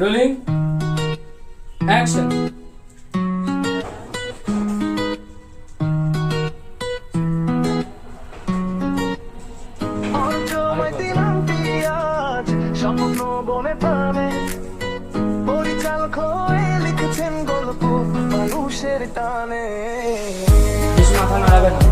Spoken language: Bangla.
Rolling action. স্বপ্ন বনে পাবে পরিচালক হয়ে লিখেছেন গল্প মানুষের টানে। বেশি মাথা নাড়াবে না।